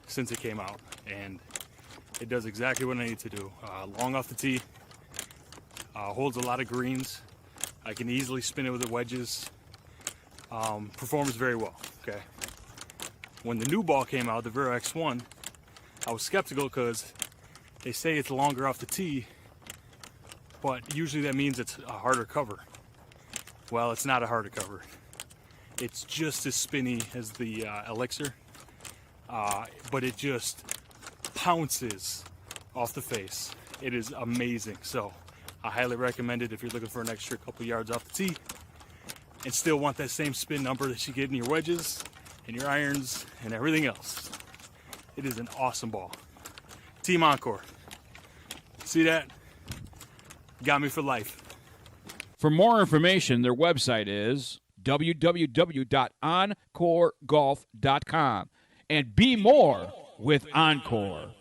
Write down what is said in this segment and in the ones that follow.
since it came out, and it does exactly what I need to do. Long off the tee, holds a lot of greens. I can easily spin it with the wedges. Performs very well. Okay. When the new ball came out, the Vero X1, I was skeptical because they say it's longer off the tee, but usually that means it's a harder cover. Well, it's not a harder cover. It's just as spinny as the Elixir, but it just pounces off the face. It is amazing. So I highly recommend it if you're looking for an extra couple yards off the tee and still want that same spin number that you get in your wedges and your irons and everything else. It is an awesome ball. Team Encore. See that? Got me for life. For more information, their website is www.encoregolf.com. And be more with Encore.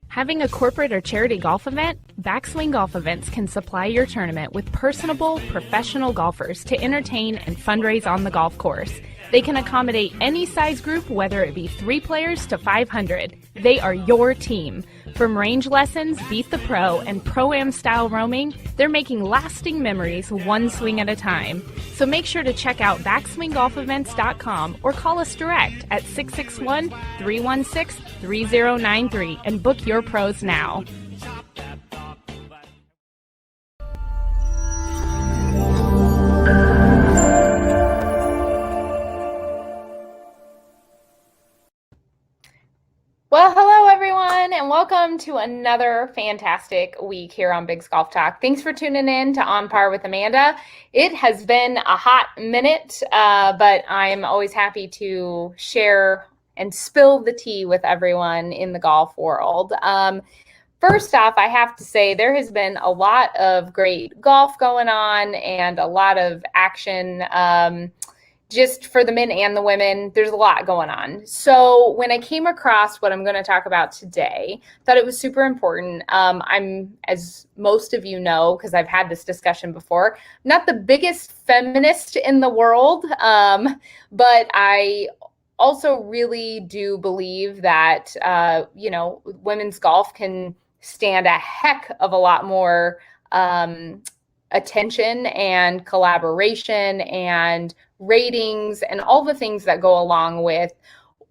Having a corporate or charity golf event? Backswing Golf Events can supply your tournament with personable, professional golfers to entertain and fundraise on the golf course. They can accommodate any size group, whether it be 3 players to 500. They are your team. From range lessons, Beat the Pro, and Pro-Am style roaming, they're making lasting memories one swing at a time. So make sure to check out backswinggolfevents.com or call us direct at 661-316-3093 and book your pros now. Well, hello everyone, and welcome to another fantastic week here on Big's Golf Talk. Thanks for tuning in to On Par with Amanda. It has been a hot minute, but I'm always happy to share and spill the tea with everyone in the golf world. First off, I have to say there has been a lot of great golf going on and a lot of action just for the men and the women. There's a lot going on. So when I came across what I'm going to talk about today, I thought it was super important. I'm, as most of you know, because I've had this discussion before, not the biggest feminist in the world, but I also really do believe that, women's golf can stand a heck of a lot more attention and collaboration and ratings and all the things that go along with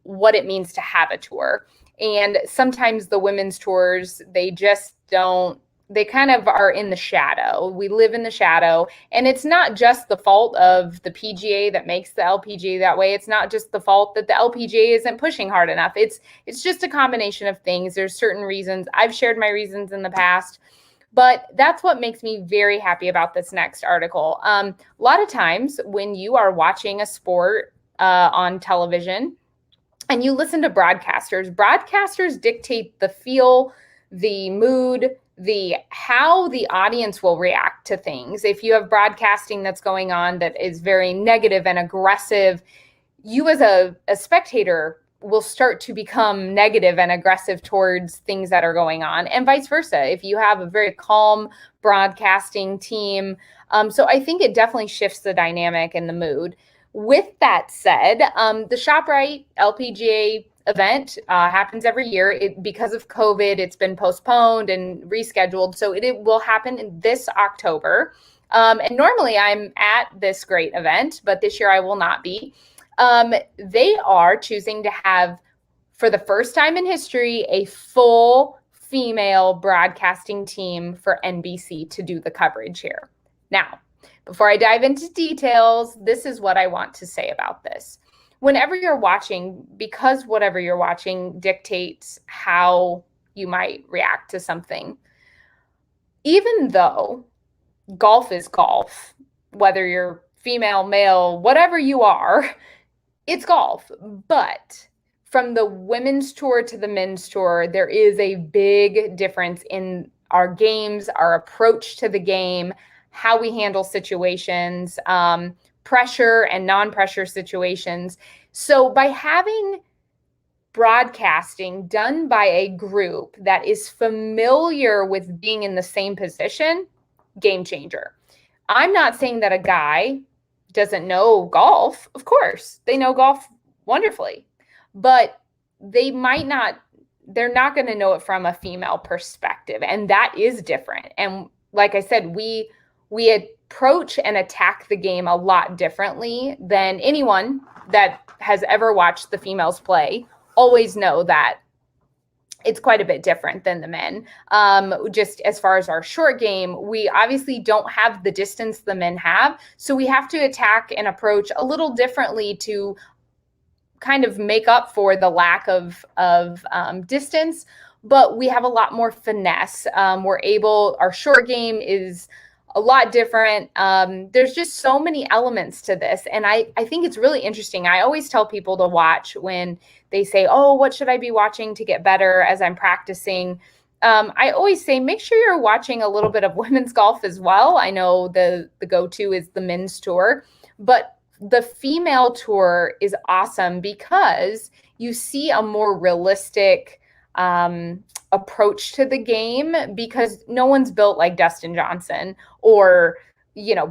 what it means to have a tour. And sometimes the women's tours, they kind of are in the shadow. We live in the shadow, and it's not just the fault of the PGA that makes the LPGA that way. It's not just the fault that the LPGA isn't pushing hard enough. It's just a combination of things. There's certain reasons. I've shared my reasons in the past. But that's what makes me very happy about this next article. A lot of times when you are watching a sport on television and you listen to broadcasters dictate the feel, the mood, how the audience will react to things. If you have broadcasting that's going on that is very negative and aggressive, you as a spectator will start to become negative and aggressive towards things that are going on, and vice versa if you have a very calm broadcasting team. So I think it definitely shifts the dynamic and the mood. With that said, the ShopRite LPGA event happens every year. Because of COVID, it's been postponed and rescheduled, so it will happen this October. And normally I'm at this great event, but this year I will not be. They are choosing to have, for the first time in history, a full female broadcasting team for NBC to do the coverage here. Now, before I dive into details, this is what I want to say about this. Whenever you're watching, because whatever you're watching dictates how you might react to something, even though golf is golf, whether you're female, male, whatever you are, it's golf. But from the women's tour to the men's tour, there is a big difference in our games, our approach to the game, how we handle situations. pressure and non-pressure situations. So by having broadcasting done by a group that is familiar with being in the same position, game changer. I'm not saying that a guy doesn't know golf. Of course, they know golf wonderfully, but they're not going to know it from a female perspective. And that is different. And like I said, we approach and attack the game a lot differently than anyone that has ever watched the females play. Always know that it's quite a bit different than the men. Just as far as our short game, we obviously don't have the distance the men have. So we have to attack and approach a little differently to kind of make up for the lack of distance. But we have a lot more finesse. Our short game is a lot different. There's just so many elements to this. And I think it's really interesting. I always tell people to watch when they say, oh, what should I be watching to get better as I'm practicing? I always say, make sure you're watching a little bit of women's golf as well. I know the go-to is the men's tour, but the female tour is awesome because you see a more realistic approach to the game, because no one's built like Dustin Johnson or,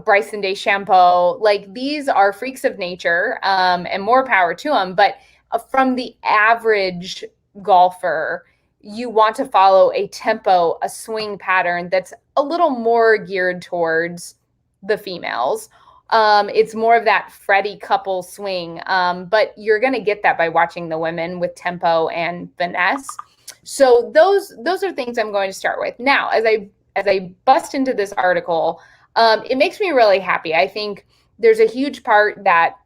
Bryson DeChambeau. Like, these are freaks of nature, and more power to them. But from the average golfer, you want to follow a tempo, a swing pattern that's a little more geared towards the females. It's more of that Freddie couple swing. But you're going to get that by watching the women with tempo and finesse. So those are things I'm going to start with. Now, as I bust into this article, it makes me really happy. I think there's a huge part that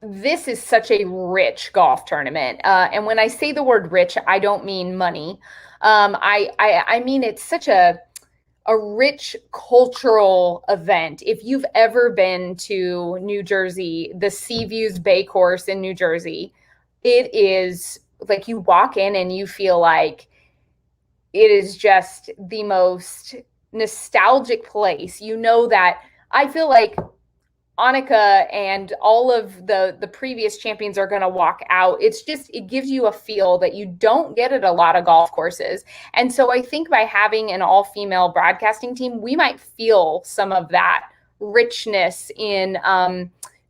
this is such a rich golf tournament. And when I say the word rich, I don't mean money. I mean, it's such a rich cultural event. If you've ever been to New Jersey, the Seaviews Bay Course in New Jersey, it is like you walk in and you feel like it is just the most nostalgic place. That I feel like Annika and all of the previous champions are going to walk out. It gives you a feel that you don't get at a lot of golf courses. And so I think by having an all-female broadcasting team, we might feel some of that richness in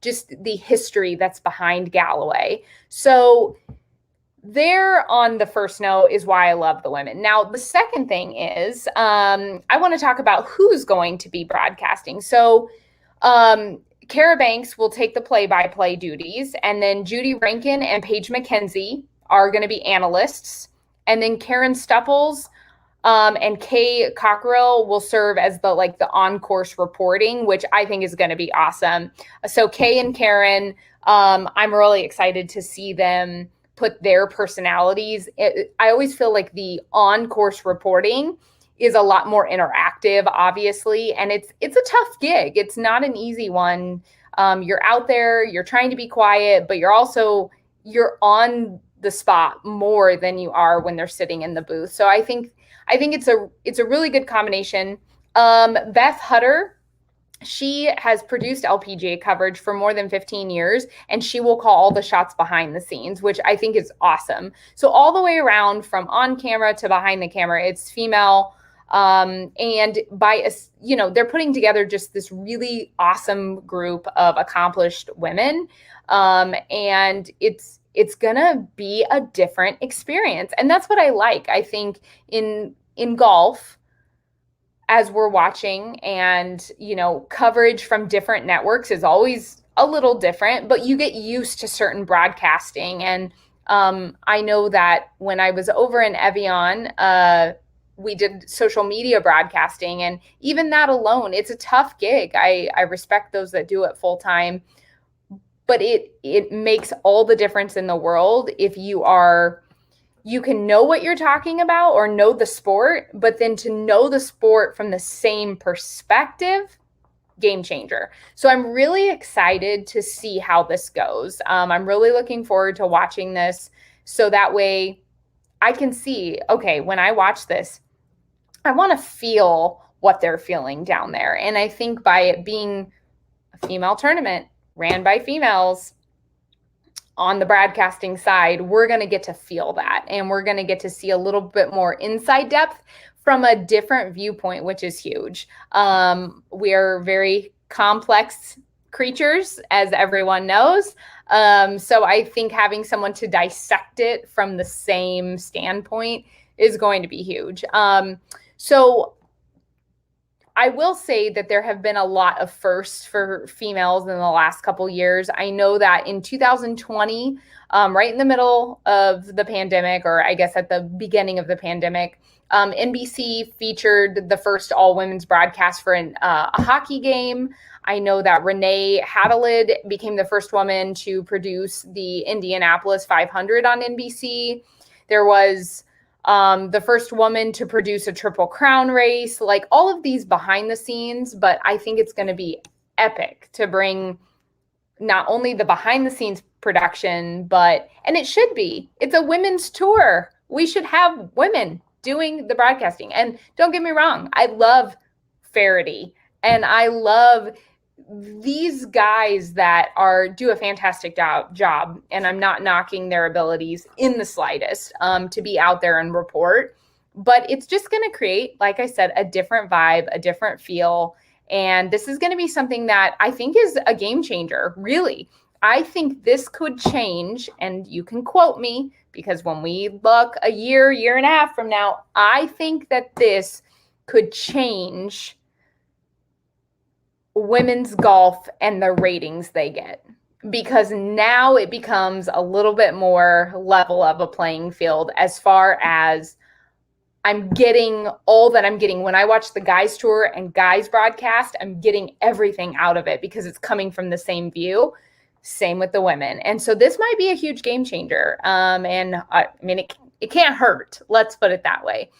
just the history that's behind Galloway. So there, on the first note, is why I love the women. Now, the second thing is I want to talk about who's going to be broadcasting. So Kara Banks will take the play-by-play duties, and then Judy Rankin and Paige McKenzie are going to be analysts, and then Karen Stupples and Kay Cockrell will serve as the on-course reporting, which I think is going to be awesome. So Kay and Karen, I'm really excited to see them put their personalities. I always feel like the on-course reporting is a lot more interactive, obviously, and it's a tough gig. It's not an easy one. You're out there, you're trying to be quiet, but you're on the spot more than you are when they're sitting in the booth. So I think it's a really good combination. Beth Hutter, she has produced LPGA coverage for more than 15 years, and she will call all the shots behind the scenes, which I think is awesome. So all the way around, from on camera to behind the camera, it's female. And they're putting together just this really awesome group of accomplished women. And it's gonna be a different experience. And that's what I like. I think in golf, as we're watching, and coverage from different networks is always a little different, but you get used to certain broadcasting. And I know that when I was over in Evian, we did social media broadcasting, and even that alone, it's a tough gig. I respect those that do it full time, but it makes all the difference in the world if you can know what you're talking about or know the sport, but then to know the sport from the same perspective, game changer. So I'm really excited to see how this goes. I'm really looking forward to watching this, so that way I can see, okay, when I watch this, I want to feel what they're feeling down there. And I think by it being a female tournament ran by females on the broadcasting side, we're going to get to feel that, and we're going to get to see a little bit more inside depth from a different viewpoint, which is huge. We are very complex creatures, as everyone knows. So I think having someone to dissect it from the same standpoint is going to be huge. So I will say that there have been a lot of firsts for females in the last couple years. I know that in 2020, right in the middle of the pandemic, or I guess at the beginning of the pandemic, NBC featured the first all-women's broadcast for a hockey game. I know that Renee Hadalid became the first woman to produce the Indianapolis 500 on NBC. There was the first woman to produce a Triple Crown race, like all of these behind the scenes. But I think it's going to be epic to bring not only the behind the scenes production, and it should be, it's a women's tour. We should have women doing the broadcasting. And don't get me wrong, I love Faraday and I love these guys that do a fantastic job, and I'm not knocking their abilities in the slightest to be out there and report, but it's just going to create, like I said, a different vibe, a different feel. And this is going to be something that I think is a game changer. Really, I think this could change, and you can quote me, because when we look a year and a half from now, I think that this could change women's golf and the ratings they get, because now it becomes a little bit more level of a playing field as far as I'm getting all that I'm getting. When I watch the guys tour and guys broadcast, I'm getting everything out of it because it's coming from the same view. Same with the women. And so this might be a huge game changer. And I mean, it can't hurt. Let's put it that way.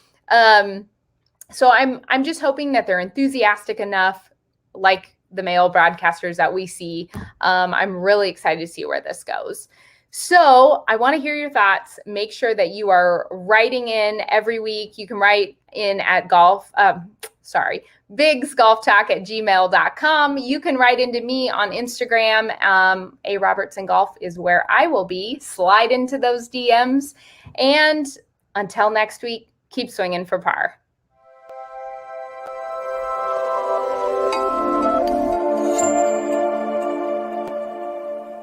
So I'm just hoping that they're enthusiastic enough, like the male broadcasters that we see. I'm really excited to see where this goes. So I want to hear your thoughts. Make sure that you are writing in every week. You can write in at bigsgolftalk@gmail.com. You can write into me on Instagram. A Robertson Golf is where I will be. Slide into those DMs. And until next week, keep swinging for par.